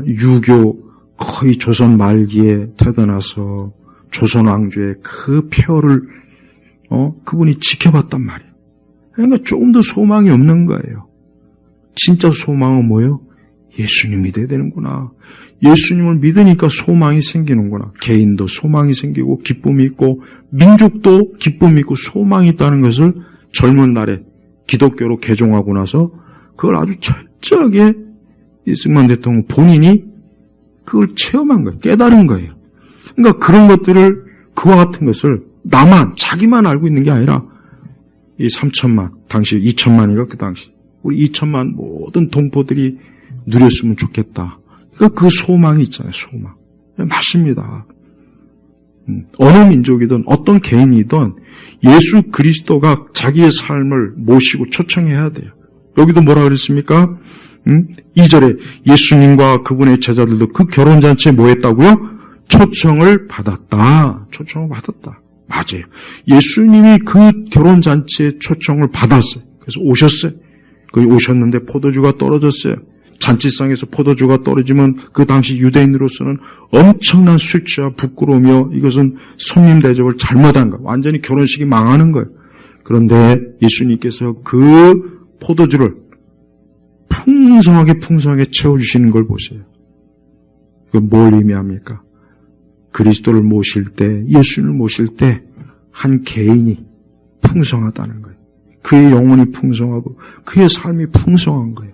유교 거의 조선 말기에 태어나서 조선 왕조의 그 폐허를 그분이 지켜봤단 말이에요. 그러니까 조금 더 소망이 없는 거예요. 진짜 소망은 뭐예요? 예수님 믿어야 되는구나. 예수님을 믿으니까 소망이 생기는구나. 개인도 소망이 생기고 기쁨이 있고 민족도 기쁨이 있고 소망이 있다는 것을 젊은 날에 기독교로 개종하고 나서 그걸 아주 철저하게 이승만 대통령 본인이 그걸 체험한 거예요. 깨달은 거예요. 그러니까 그런 것들을 그와 같은 것을 자기만 알고 있는 게 아니라 이 3천만, 당시 2천만이가 그 당시 우리 2천만 모든 동포들이 누렸으면 좋겠다. 그러니까 그 소망이 있잖아요. 소망. 맞습니다. 어느 민족이든 어떤 개인이든 예수 그리스도가 자기의 삶을 모시고 초청해야 돼요. 여기도 뭐라 그랬습니까? 2절에 예수님과 그분의 제자들도 그 결혼잔치에 뭐 했다고요? 초청을 받았다. 초청을 받았다. 맞아요. 예수님이 그 결혼잔치에 초청을 받았어요. 그래서 오셨어요. 거기 오셨는데 포도주가 떨어졌어요. 잔치상에서 포도주가 떨어지면 그 당시 유대인으로서는 엄청난 수치와 부끄러우며 이것은 손님 대접을 잘못한 거. 완전히 결혼식이 망하는 거예요. 그런데 예수님께서 그 포도주를 풍성하게 채워주시는 걸 보세요. 그건 뭘 의미합니까? 그리스도를 모실 때, 예수님을 모실 때 한 개인이 풍성하다는 거예요. 그의 영혼이 풍성하고 그의 삶이 풍성한 거예요.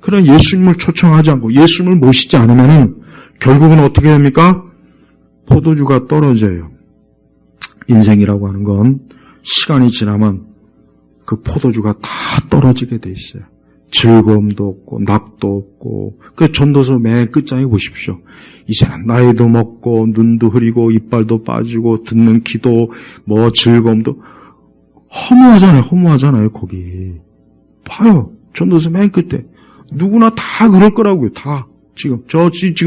그러나 예수님을 초청하지 않고 예수님을 모시지 않으면 결국은 어떻게 됩니까? 포도주가 떨어져요. 인생이라고 하는 건 시간이 지나면 그 포도주가 다 떨어지게 돼 있어요. 즐거움도 없고 낙도 없고. 그 전도서 맨 끝장에 보십시오. 이제는 나이도 먹고 눈도 흐리고 이빨도 빠지고 듣는 기도 즐거움도 허무하잖아요. 거기 봐요. 전도서 맨 끝에 누구나 다 그럴 거라고요. 다 지금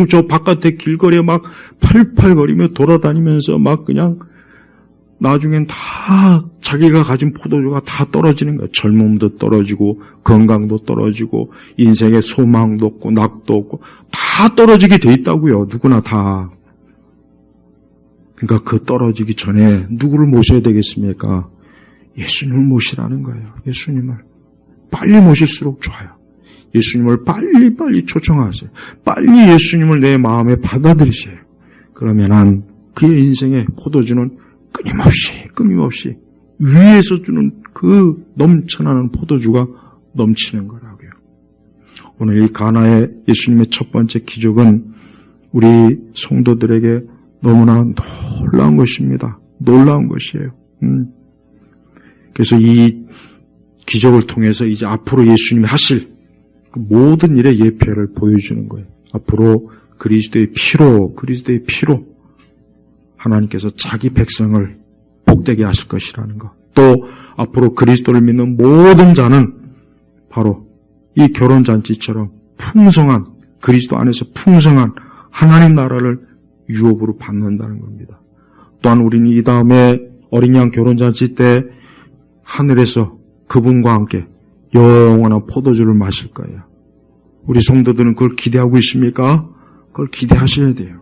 저 바깥에 길거리에 막 팔팔거리며 돌아다니면서 막 그냥 나중엔 다 자기가 가진 포도주가 다 떨어지는 거야. 젊음도 떨어지고 건강도 떨어지고 인생의 소망도 없고 낙도 없고 다 떨어지게 돼 있다고요. 누구나 다. 그러니까 그 떨어지기 전에 누구를 모셔야 되겠습니까? 예수님을 모시라는 거예요. 예수님을. 빨리 모실수록 좋아요. 예수님을 빨리 초청하세요. 빨리 예수님을 내 마음에 받아들이세요. 그러면 그의 인생의 포도주는 끊임없이 위에서 주는 그 넘쳐나는 포도주가 넘치는 거라고요. 오늘 이 가나의 예수님의 첫 번째 기적은 우리 성도들에게 너무나 놀라운 것입니다. 놀라운 것이에요. 그래서 이 기적을 통해서 이제 앞으로 예수님이 하실 그 모든 일의 예표를 보여주는 거예요. 앞으로 그리스도의 피로 하나님께서 자기 백성을 복되게 하실 것이라는 것. 또 앞으로 그리스도를 믿는 모든 자는 바로 이 결혼잔치처럼 풍성한, 그리스도 안에서 풍성한 하나님 나라를 유업으로 받는다는 겁니다. 또한 우리는 이 다음에 어린 양 결혼잔치 때 하늘에서 그분과 함께 영원한 포도주를 마실 거예요. 우리 성도들은 그걸 기대하고 있습니까? 그걸 기대하셔야 돼요.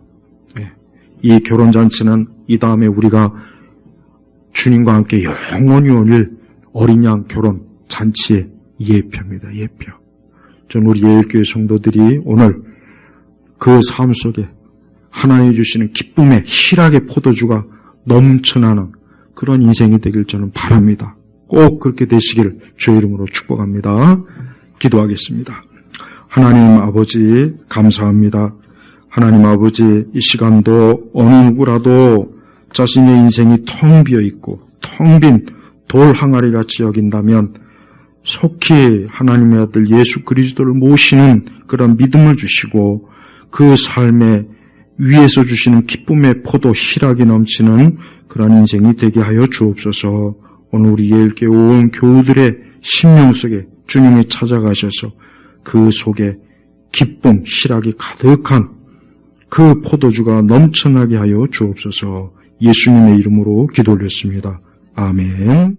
이 결혼잔치는 이 다음에 우리가 주님과 함께 영원히 올릴 어린 양 결혼잔치의 예표입니다. 예표. 저는 우리 예일교회 성도들이 오늘 그 삶 속에 하나님이 주시는 기쁨의 희락의 포도주가 넘쳐나는 그런 인생이 되길 저는 바랍니다. 꼭 그렇게 되시기를 주의 이름으로 축복합니다. 기도하겠습니다. 하나님 아버지 감사합니다. 하나님 아버지 이 시간도 어느 누구라도 자신의 인생이 텅 비어 있고 텅 빈 돌 항아리 같이 여긴다면 속히 하나님의 아들 예수 그리스도를 모시는 그런 믿음을 주시고 그 삶에 위에서 주시는 기쁨의 포도 희락이 넘치는 그런 인생이 되게 하여 주옵소서. 오늘 우리 예일교회 온 교우들의 심령 속에 주님이 찾아가셔서 그 속에 기쁨, 희락이 가득한 그 포도주가 넘쳐나게 하여 주옵소서. 예수님의 이름으로 기도 올렸습니다. 아멘.